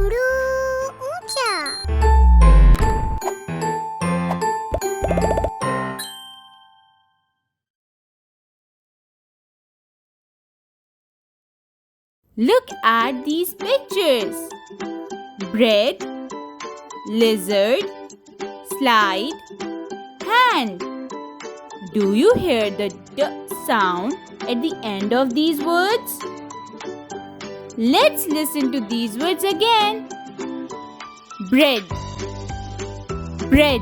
उड़ू ऊंचा। Look at these pictures. Bread, lizard, slide, hand. Do you hear the D sound at the end of these words? Let's listen to these words again. Bread. Bread.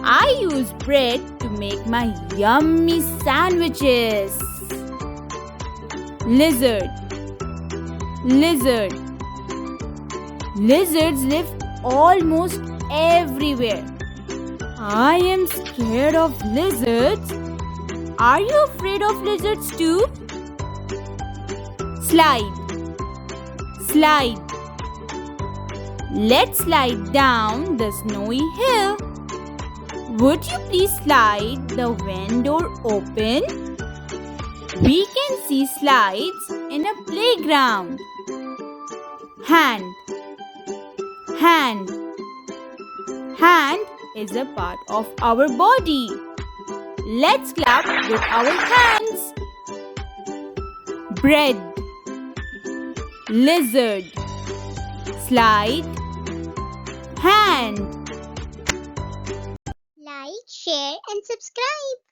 I use bread to make my yummy sandwiches. Lizard. Lizard. Lizards live almost everywhere. I am scared of lizards. Are you afraid of lizards too? Slide. Slide. Let's slide down the snowy hill. Would you please slide the van door open? We can see slides in a playground. Hand. Hand. Hand is a part of our body. Let's clap with our hands. Bread. Lizard. Slide. Hand. Like, share and subscribe.